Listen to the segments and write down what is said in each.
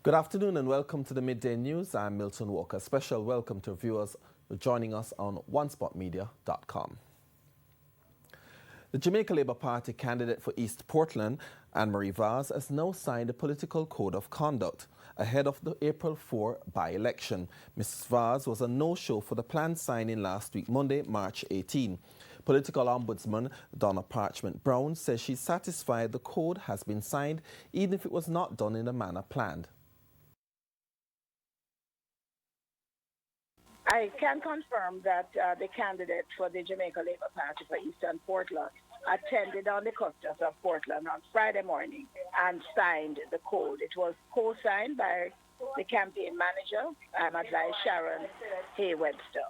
Good afternoon and welcome to the Midday News. I'm Milton Walker. Special welcome to viewers joining us on onespotmedia.com. The Jamaica Labour Party candidate for East Portland, Anne-Marie Vaz, has now signed a political code of conduct ahead of the April 4 by-election. Mrs. Vaz was a no-show for the planned signing last week, Monday, March 18. Political Ombudsman Donna Parchment-Brown says she's satisfied the code has been signed, even if it was not done in the manner planned. I can confirm that the candidate for the Jamaica Labour Party for Eastern Portland attended on the customs of Portland on Friday morning and signed the code. It was co-signed by the campaign manager, I'm advised Sharon Hay-Webster.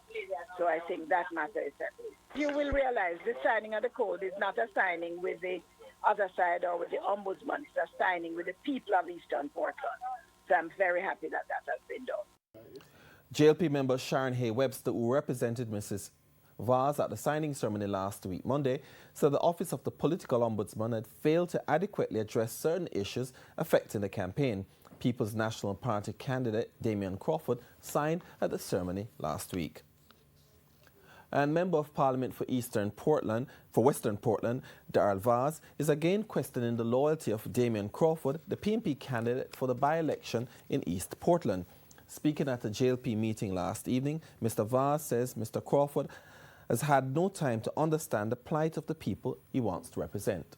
So I think that matter is settled. You will realize the signing of the code is not a signing with the other side or with the ombudsman. It's a signing with the people of Eastern Portland. So I'm very happy that that has been done. JLP member Sharon Hay-Webster, who represented Mrs. Vaz at the signing ceremony last week, Monday, said the Office of the Political Ombudsman had failed to adequately address certain issues affecting the campaign. People's National Party candidate Damian Crawford signed at the ceremony last week. And Member of Parliament for Western Portland, Darrell Vaz, is again questioning the loyalty of Damian Crawford, the PNP candidate for the by-election in East Portland. Speaking at a JLP meeting last evening, Mr. Vaz says Mr. Crawford has had no time to understand the plight of the people he wants to represent.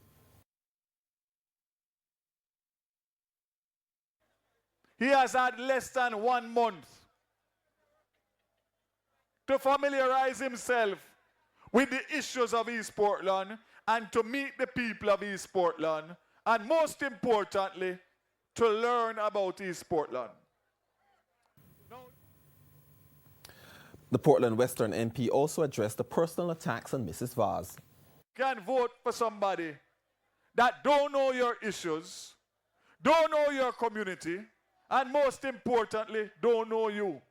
He has had less than 1 month to familiarize himself with the issues of East Portland and to meet the people of East Portland, and most importantly, to learn about East Portland. The Portland Western MP also addressed the personal attacks on Mrs. Vaz. Can vote for somebody that don't know your issues, don't know your community, and most importantly, don't know you.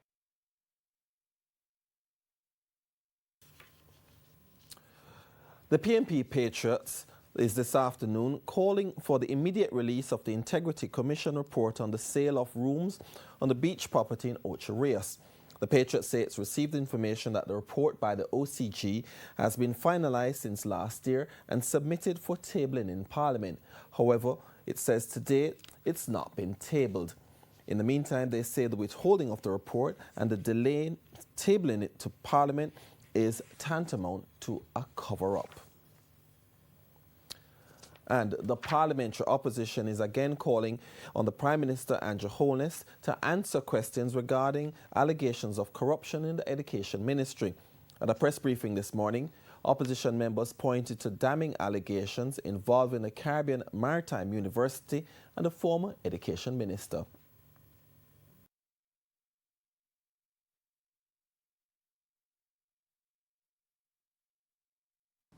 The PNP Patriots is this afternoon calling for the immediate release of the Integrity Commission report on the sale of rooms on the beach property in Ocho Rios. The Patriots say it's received information that the report by the OCG has been finalized since last year and submitted for tabling in Parliament. However, it says to date it's not been tabled. In the meantime, they say the withholding of the report and the delay in tabling it to Parliament is tantamount to a cover-up. And the parliamentary opposition is again calling on the Prime Minister Andrew Holness to answer questions regarding allegations of corruption in the Education Ministry. At a press briefing this morning, opposition members pointed to damning allegations involving the Caribbean Maritime University and the former Education Minister.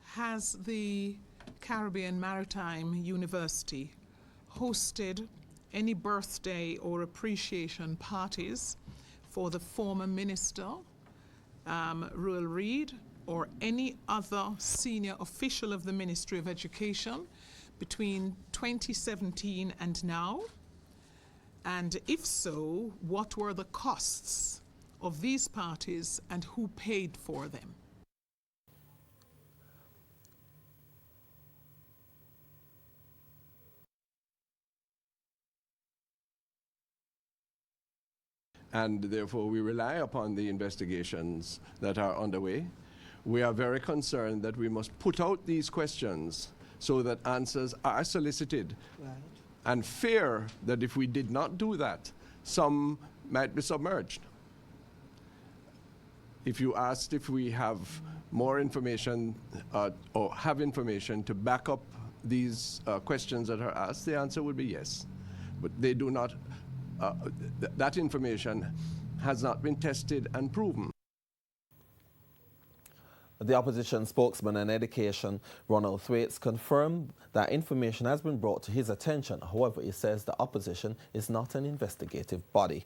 Has the Caribbean Maritime University hosted any birthday or appreciation parties for the former minister, Ruel Reid, or any other senior official of the Ministry of Education between 2017 and now? And if so, what were the costs of these parties and who paid for them? And therefore we rely upon the investigations that are underway. We are very concerned that we must put out these questions so that answers are solicited. Right. And fear that if we did not do that, some might be submerged. If you asked if we have more information or have information to back up these questions that are asked, the answer would be yes. But they do not. That information has not been tested and proven. The opposition spokesman on education, Ronald Thwaites, confirmed that information has been brought to his attention. However, he says the opposition is not an investigative body.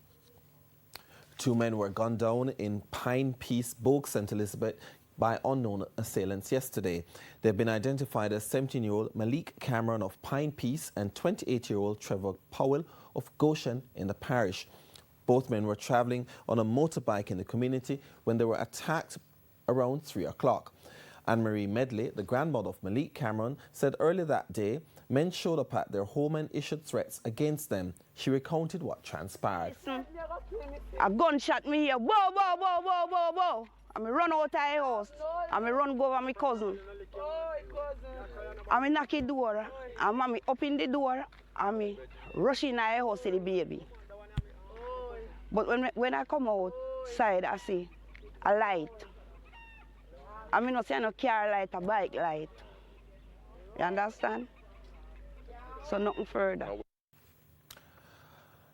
2 men were gunned down in Pine Peace, Bogue, St. Elizabeth by unknown assailants yesterday. They've been identified as 17-year-old Malik Cameron of Pine Peace and 28-year-old Trevor Powell of Goshen in the parish. Both men were traveling on a motorbike in the community when they were attacked around 3 o'clock. Anne-Marie Medley, the grandmother of Malik Cameron, said earlier that day men showed up at their home and issued threats against them. She recounted what transpired. A gunshot me here, whoa, whoa, whoa, whoa, whoa, whoa. And me run out of the house, and me run go over my cousin. And me knock the door, and mommy open the door, and me rush in the house to the baby. But when I come outside, I see a light. I mean, not say no car light, a bike light. You understand? So nothing further.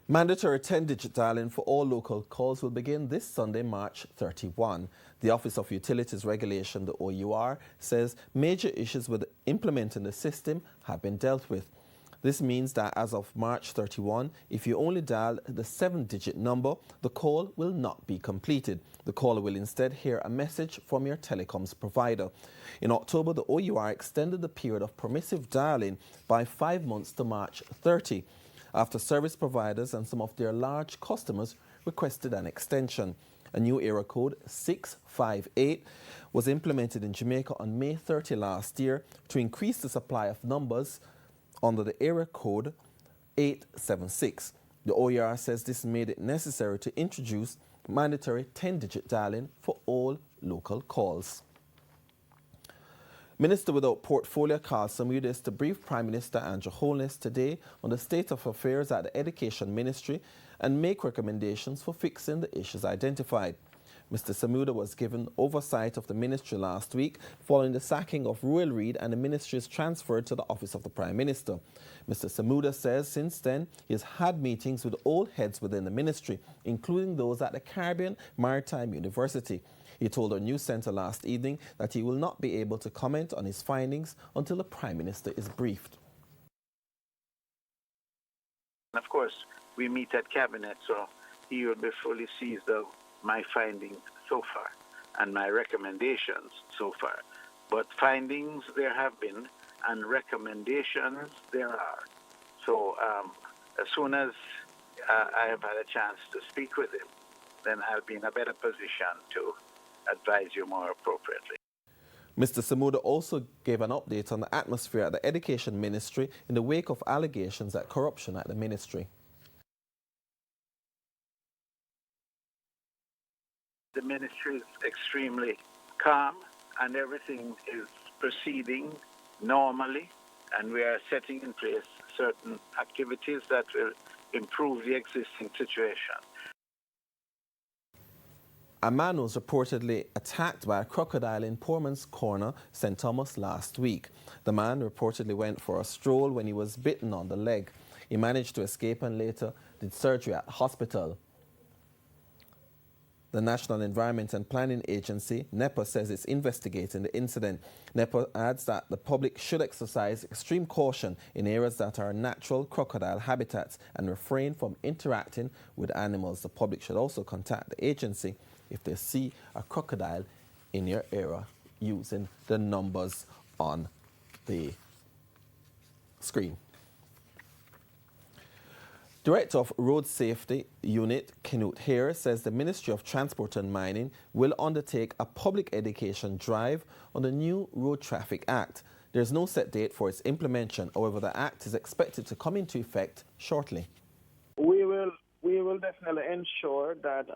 Mandatory 10-digit dialing for all local calls will begin this Sunday, March 31. The Office of Utilities Regulation, the OUR, says major issues with implementing the system have been dealt with. This means that as of March 31, if you only dial the 7-digit number, the call will not be completed. The caller will instead hear a message from your telecoms provider. In October, the OUR extended the period of permissive dialing by 5 months to March 30, after service providers and some of their large customers requested an extension. A new area code 658 was implemented in Jamaica on May 30 last year to increase the supply of numbers under the area code 876. The OER says this made it necessary to introduce mandatory 10-digit dialing for all local calls. Minister without portfolio Carl Samudis to brief Prime Minister Andrew Holness today on the state of affairs at the Education Ministry and make recommendations for fixing the issues identified. Mr. Samuda was given oversight of the ministry last week following the sacking of Ruel Reid and the ministry is transferred to the office of the Prime Minister. Mr. Samuda says since then he has had meetings with all heads within the ministry, including those at the Caribbean Maritime University. He told our news centre last evening that he will not be able to comment on his findings until the Prime Minister is briefed. Of course, we meet at Cabinet, so he will be fully seized of my findings so far and my recommendations so far. But findings there have been and recommendations there are. So as soon as I have had a chance to speak with him, then I'll be in a better position to advise you more appropriately. Mr. Samuda also gave an update on the atmosphere at the Education Ministry in the wake of allegations at corruption at the ministry. The ministry is extremely calm and everything is proceeding normally, and we are setting in place certain activities that will improve the existing situation. A man was reportedly attacked by a crocodile in Poorman's Corner, St. Thomas, last week. The man reportedly went for a stroll when he was bitten on the leg. He managed to escape and later did surgery at the hospital. The National Environment and Planning Agency, NEPA, says it's investigating the incident. NEPA adds that the public should exercise extreme caution in areas that are natural crocodile habitats and refrain from interacting with animals. The public should also contact the agency if they see a crocodile in your area using the numbers on the screen. Director of Road Safety Unit, Knut Hare, says the Ministry of Transport and Mining will undertake a public education drive on the new Road Traffic Act. There is no set date for its implementation. However, the Act is expected to come into effect shortly. We will definitely ensure that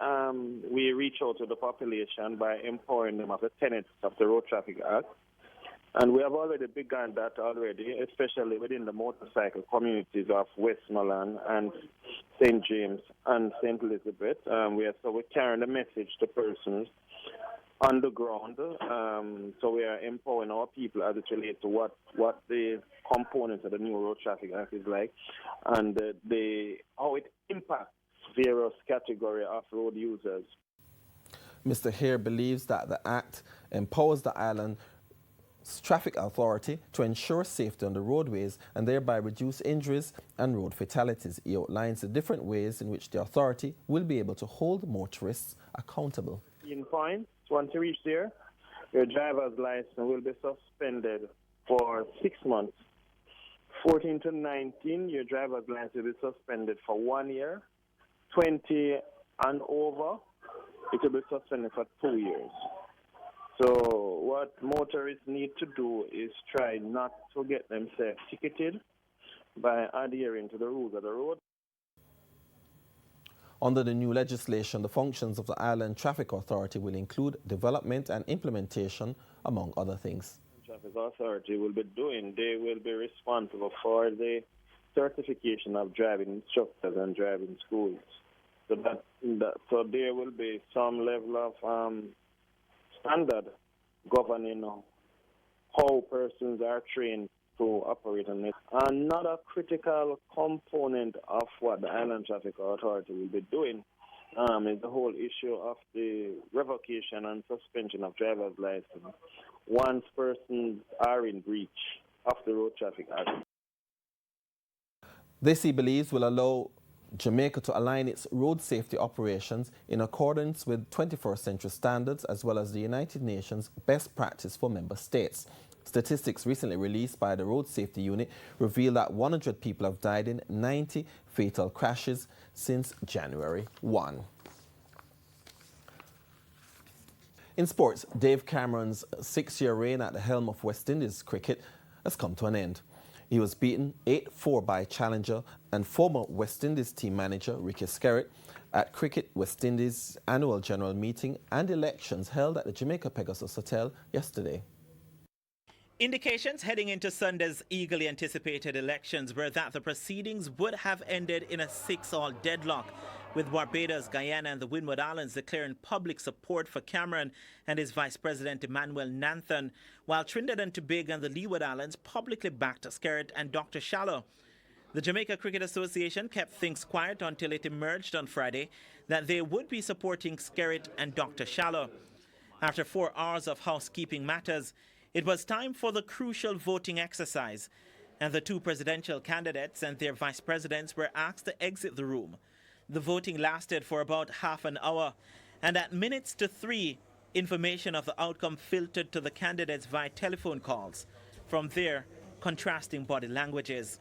we reach out to the population by empowering them of the tenets of the Road Traffic Act. And we have already begun that already, especially within the motorcycle communities of Westmoreland and St. James and St. Elizabeth. We're carrying the message to persons on the ground. So we are empowering our people as it relates to what the components of the new Road Traffic Act is like and how it impacts various categories of road users. Mr. Hare believes that the Act empowers the island Traffic Authority to ensure safety on the roadways and thereby reduce injuries and road fatalities. He outlines the different ways in which the authority will be able to hold motorists accountable. Points, once you reach there, your driver's license will be suspended for 6 months. 14 to 19, your driver's license will be suspended for 1 year. 20 and over, it will be suspended for 2 years. So what motorists need to do is try not to get themselves ticketed by adhering to the rules of the road. Under the new legislation, the functions of the Island Traffic Authority will include development and implementation, among other things. The Traffic Authority will be they will be responsible for the certification of driving instructors and driving schools. So there will be some level of standard governing how persons are trained to operate on it. Another critical component of what the Island Traffic Authority will be doing is the whole issue of the revocation and suspension of driver's license once persons are in breach of the Road Traffic Act. This, he believes, will allow Jamaica to align its road safety operations in accordance with 21st century standards as well as the United Nations best practice for member states. Statistics recently released by the Road Safety Unit reveal that 100 people have died in 90 fatal crashes since January 1. In sports, Dave Cameron's 6-year reign at the helm of West Indies cricket has come to an end. He was beaten 8-4 by challenger and former West Indies team manager Ricky Skerritt at Cricket West Indies annual general meeting and elections held at the Jamaica Pegasus Hotel yesterday. Indications heading into Sunday's eagerly anticipated elections were that the proceedings would have ended in a 6-all deadlock, with Barbados, Guyana and the Windward Islands declaring public support for Cameron and his Vice President Emmanuel Nanton, while Trinidad and Tobago and the Leeward Islands publicly backed Skerritt and Dr. Shallow. The Jamaica Cricket Association kept things quiet until it emerged on Friday that they would be supporting Skerritt and Dr. Shallow. After 4 hours of housekeeping matters, it was time for the crucial voting exercise, and the 2 presidential candidates and their vice presidents were asked to exit the room. The voting lasted for about half an hour, and at minutes to 3, information of the outcome filtered to the candidates via telephone calls. From there, contrasting body languages.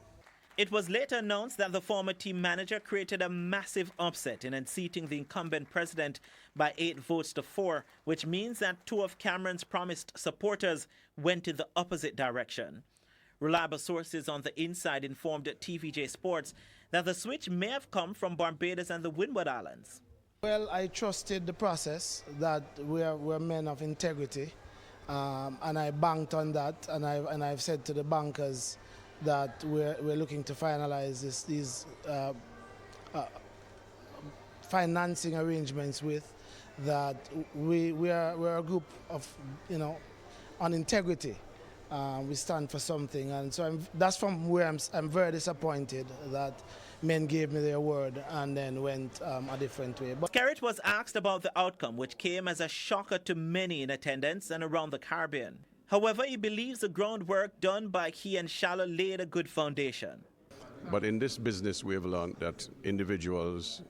It was later announced that the former team manager created a massive upset in unseating the incumbent president by 8 votes to 4, which means that 2 of Cameron's promised supporters went in the opposite direction. Reliable sources on the inside informed TVJ Sports that the switch may have come from Barbados and the Windward Islands. Well, I trusted the process, that we're men of integrity, and I banked on that, and I've said to the bankers that we're looking to finalize these financing arrangements with, that we're a group of, on integrity. We stand for something, and so that's from where I'm very disappointed that men gave me their word and then went a different way. But Skerritt was asked about the outcome, which came as a shocker to many in attendance and around the Caribbean. However, he believes the groundwork done by he and Shallow laid a good foundation. But in this business, we have learned that individuals,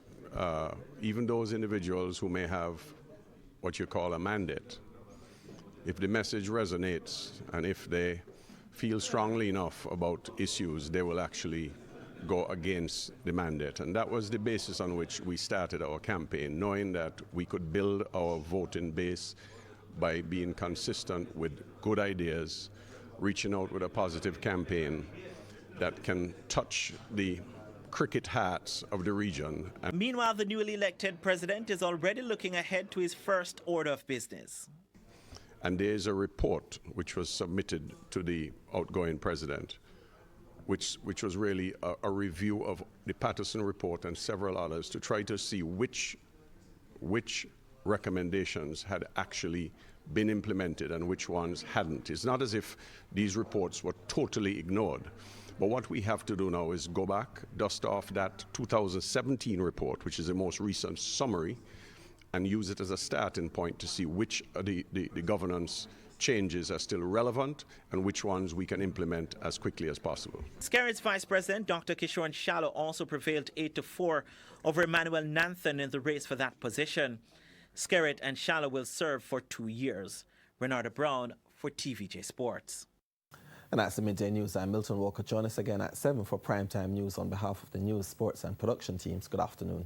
even those individuals who may have what you call a mandate, if the message resonates and if they feel strongly enough about issues, they will actually go against the mandate. And that was the basis on which we started our campaign, knowing that we could build our voting base by being consistent with good ideas, reaching out with a positive campaign that can touch the cricket hearts of the region. Meanwhile, the newly elected president is already looking ahead to his first order of business. And there is a report which was submitted to the outgoing president, which was really a review of the Patterson report and several others to try to see which recommendations had actually been implemented and which ones hadn't. It's not as if these reports were totally ignored. But what we have to do now is go back, dust off that 2017 report, which is the most recent summary, and use it as a starting point to see which of the governance changes are still relevant and which ones we can implement as quickly as possible. Skerritt's Vice President, Dr. Kishore Shallow, also prevailed 8-4 over Emmanuel Nanton in the race for that position. Skerritt and Shallow will serve for 2 years. Renata Brown for TVJ Sports. And that's the Midday News. I'm Milton Walker. Join us again at 7 for primetime news on behalf of the news, sports and production teams. Good afternoon.